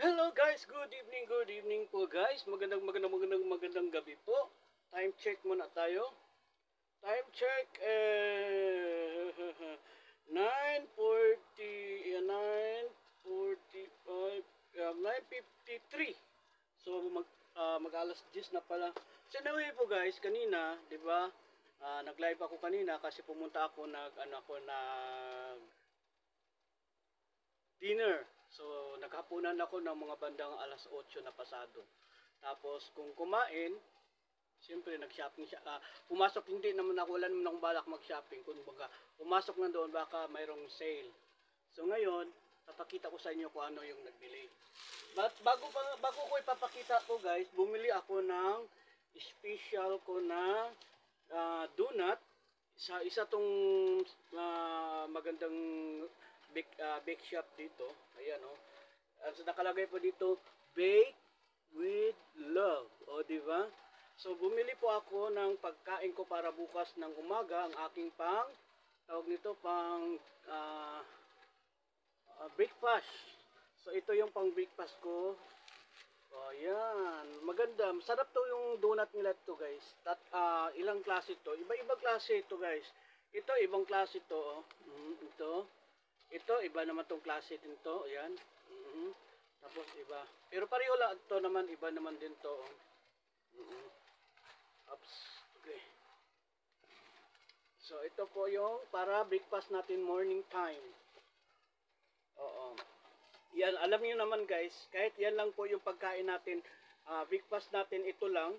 Hello guys, good evening po guys. Magandang gabi po. Time check muna tayo. Time check 9:40 9:45 9:53. So mag alas 10 na pala. So anyway po guys, kanina, 'di ba? Nag-live ako kanina kasi pumunta ako nag dinner. So, naghapunan ako ng mga bandang alas 8 na pasado. Tapos, kung kumain, siyempre, nag-shopping siya. Pumasok, hindi naman ako, wala naman akong balak mag-shopping. Kung baga, pumasok na doon, baka mayroong sale. So, ngayon, papakita ko sa inyo kung ano yung nagbili. But, bago ko ipapakita ko, guys, bumili ako ng special ko na donut. Isa tong magandang bake shop dito. Ayan oh. At nakalagay po dito, bake with love. O, di ba? So, bumili po ako ng pagkain ko para bukas ng umaga, ang aking tawag nito, breakfast. So, ito yung pang breakfast ko. O, ayan. Maganda. Masarap to yung donut nila to, guys. Ilang klase to. Iba-iba klase ito, guys. Ito, ibang klase to. Oh. Ito, iba naman tong klase din to. Ayan. Tapos, iba. Pero pareho lang ito naman. Iba naman din to. Oops. Okay. So, ito po yung para breakfast natin morning time. Oo. Yan, alam niyo naman guys, kahit yan lang po yung pagkain natin, breakfast natin ito lang.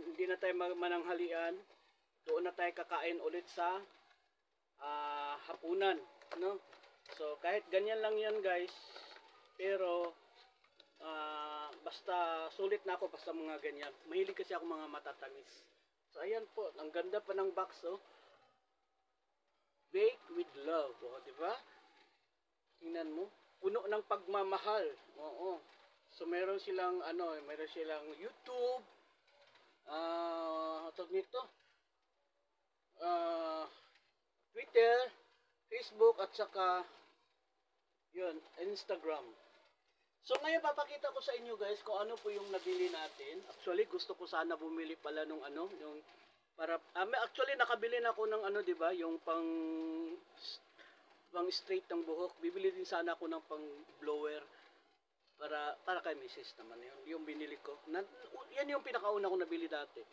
Hindi na tayo mananghalian. Doon na tayo kakain ulit sa hapunan. No? So, kahit ganyan lang yan guys, pero basta sulit na ako basta mga ganyan. Mahilig kasi ako mga matatamis. So, ayan po, ang ganda pa ng box, oh. Bake with love, oh, di ba? Tingnan mo, puno ng pagmamahal. Oo. So, meron silang YouTube, tawag nito, Twitter, Facebook, at saka yun, Instagram. So ngayon papakita ko sa inyo guys kung ano po yung nabili natin. Actually gusto ko sana bumili pala nung yung para actually nakabili na ako ng di ba, yung pang straight ng buhok. Bibili din sana ako ng pang blower para kay Mrs. naman yun. Yung binili ko. Yan yung pinakauna ko nabili dati.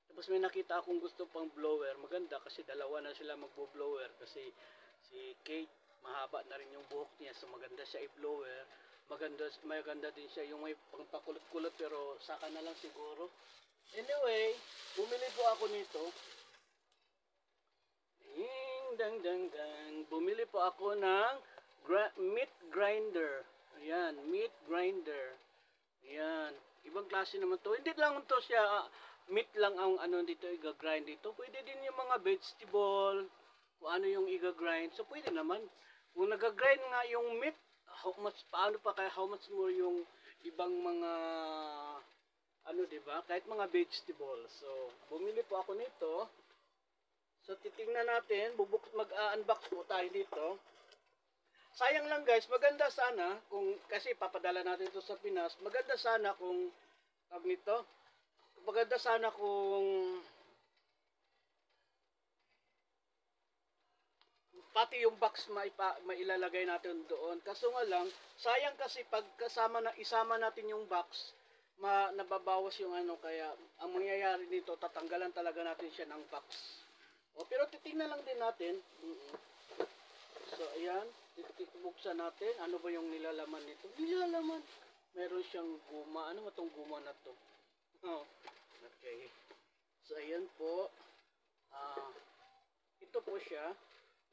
Tapos may nakita akong gusto pang blower. Maganda kasi dalawa na sila magbo-blower kasi si Kate mahaba na rin yung buhok niya, so maganda siya i-blower. Maganda din siya yung may pangpakulot-kulot, pero saka na lang siguro. Anyway, bumili po ako nito. Bumili po ako ng meat grinder. Ayan, meat grinder. Ayan, ibang klase naman to. Hindi lang to siya meat lang ang dito i-grind dito. Pwede din yung mga vegetable, kung ano yung i-grind. So pwede naman. Kung nag-grind nga yung meat, how much more yung ibang mga diba? Kahit mga vegetable. So, bumili po ako nito. So, titingnan natin, mag-unbox po tayo dito. Sayang lang guys, maganda sana kasi papadala natin ito sa Pinas. Maganda sana kung pati yung box mailalagay natin doon. Kaso nga lang, sayang kasi pag isama natin yung box, nababawas yung kaya ang mangyayari nito, tatanggalan talaga natin siya ng box. Pero titingnan lang din natin. So, ayan, buksan natin. Ano ba yung nilalaman nito? Nilalaman. Meron siyang guma. Ano ba itong guma na to? Okay. So, ayan po. Ito po siya.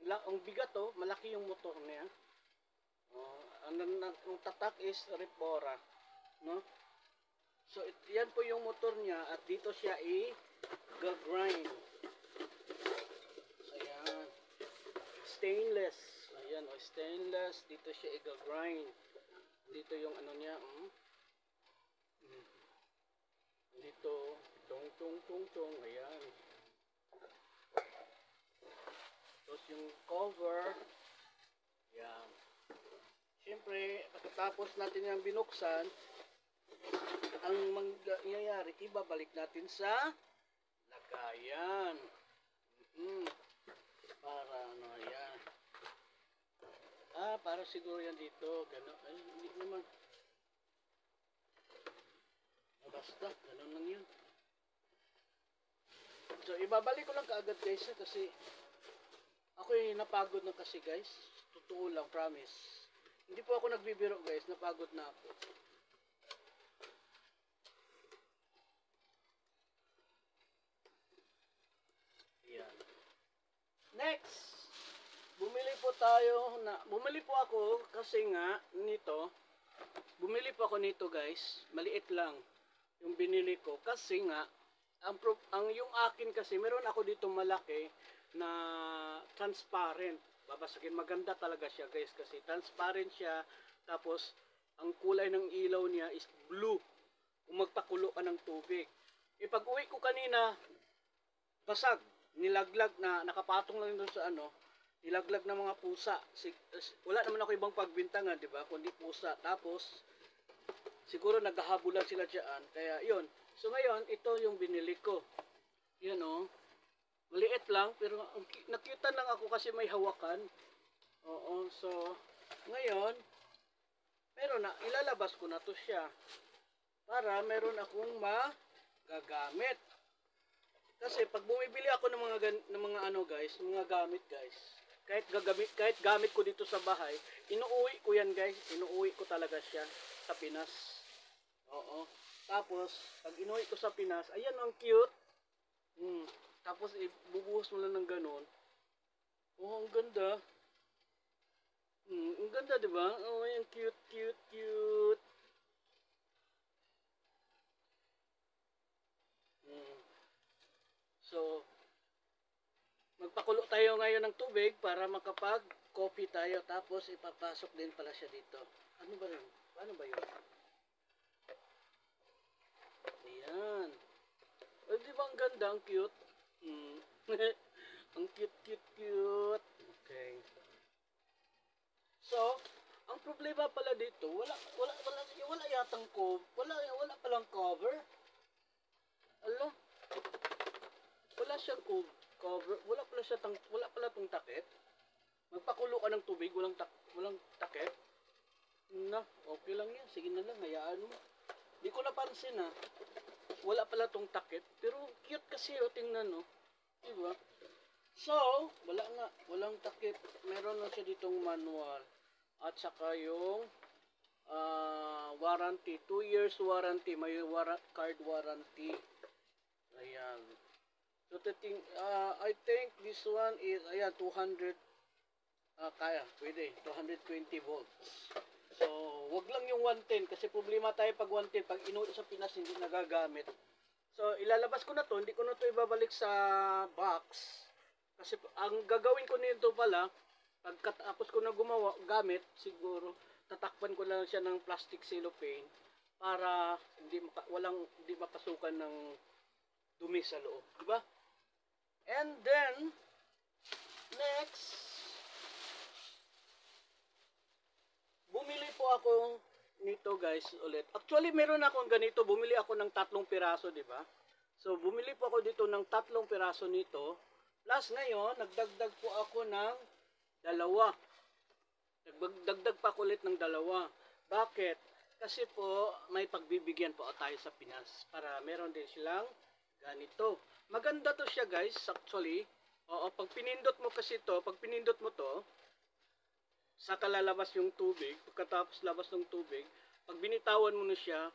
Ang bigat to, malaki yung motor niya. Ang tatak is Repora, no? So yan po yung motor niya at dito siya i-grind. Ayan. Stainless. Ayan, stainless. Dito siya i-grind. Dito yung niya. Dito, tong. Ayan. Tapos yung cover, yan. Siyempre, pagkatapos natin yung binuksan, ang mangyayari, ibabalik natin sa lagayan. Para ano, yan. Para siguro yan dito. Gano'n. Ay, hindi naman. Basta, gano'n lang yun. So, ibabalik ko lang kaagad guys kasi ako'y napagod na kasi guys. Totoo lang, promise. Hindi po ako nagbibiro guys, napagod na ako. Yan. Next, bumili po ako kasi nga nito, bumili po ako nito guys, maliit lang yung binili ko kasi nga ang yung akin kasi meron ako dito malaki na transparent. Babasagin, maganda talaga siya guys kasi transparent siya, tapos ang kulay ng ilaw niya is blue kung magpakulo ka ng tubig. Pag uwi ko kanina, basag, nilaglag na, nakapatong lang doon sa ano, nilaglag na mga pusa. Wala naman ako ibang pagbintangan, di ba? Kundi pusa. Tapos, siguro naghahabulan sila dyan. Kaya, yun. So, ngayon, ito yung binili ko. Yan o. Maliit lang, pero nakyutan lang ako kasi may hawakan. Oo. So, ngayon, meron na, ilalabas ko na to siya. Para meron akong magagamit. Kasi pag bumibili ako ng mga ano guys, mga gamit guys, kahit gamit ko dito sa bahay, inuuwi ko yan guys, inuuwi ko talaga siya sa Pinas. Oo. Tapos pag inuwi ko sa Pinas, ayan ang cute. Tapos ibubuhos mo lang ng ganun. Oh, ang ganda. Ang ganda, 'di ba? Oh, ang cute, cute, cute. So, magpakulo tayo ngayon ng tubig para makapag-coffee tayo. Tapos, ipapasok din pala siya dito. Ano ba yun? Ano ba yun? Ayan. O, di ba ang ganda? Ang cute. Ang cute, cute, cute. Okay. So, ang problema pala dito, wala yatang wala palang cover. Alo? Wala siyang cover, wala pala tong takip. Magpakulo ka ng tubig, walang takip. Na, okay lang yan. Sige na lang, hayaan mo. Di ko napansin ha. Wala pala tong takip, pero cute kasi tingnan no. Diba? So, walang takip. Meron lang siya ditong manual. At saka yung warranty, 2 years warranty, may card warranty. Ayan. So, I think this one is, ayan, 200, kaya, pwede, 220 volts. So, wag lang yung 110, kasi problema tayo pag 110, pag inuwi sa Pinas, hindi nagagamit. So, ilalabas ko na to, hindi ko na to ibabalik sa box. Kasi, ang gagawin ko nito pala, pagkatapos ko na gamit, siguro, tatakpan ko lang siya ng plastic cellophane, para hindi mapasukan ng dumi sa loob, diba? And then, next, bumili po ako nito guys ulit. Actually, meron akong ganito, bumili ako ng 3 piraso, di ba? So, bumili po ako dito ng 3 piraso nito. Plus ngayon, nagdagdag po ako ng 2. Nagdagdag pa ako ulit ng 2. Bakit? Kasi po, may pagbibigyan po tayo sa Pinas para meron din silang ganito. Maganda to siya guys, actually. Oo, pag pinindot mo kasi to, saka lalabas yung tubig, pagkatapos labas ng tubig, pag binitawan mo na siya,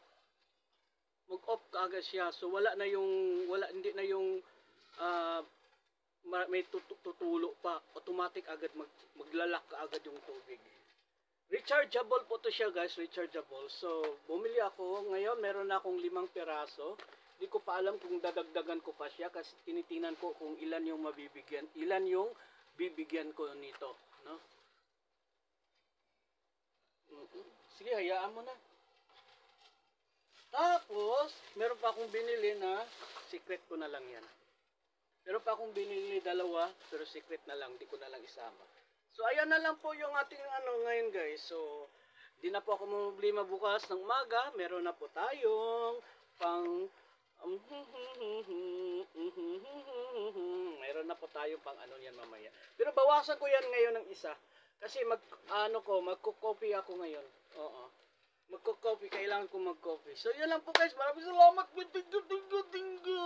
mag-off kaagad siya. So hindi na yung may tutulo pa, automatic agad maglalak kaagad yung tubig. Rechargeable po to siya guys, rechargeable. So, bumili ako, ngayon meron na akong 5 piraso. Hindi ko pa alam kung dadagdagan ko pa siya kasi tinitingnan ko kung ilan yung bibigyan ko nito, no? Sige, hayaan mo na. Tapos, meron pa akong binili na secret ko na lang yan. Meron pa akong binili 2, pero secret na lang, di ko na lang isama. So, ayan na lang po yung ating ngayon guys. So, Di na po ako problema bukas ng umaga. Meron na po tayong pang meron na po tayong pang ano yan mamaya. Pero bawasan ko yan ngayon ng isa. Kasi magko-copy ako ngayon. Oo. Magko-copy, kailangan ko mag-copy. So yun lang po guys. Maraming salamat. Tinggo.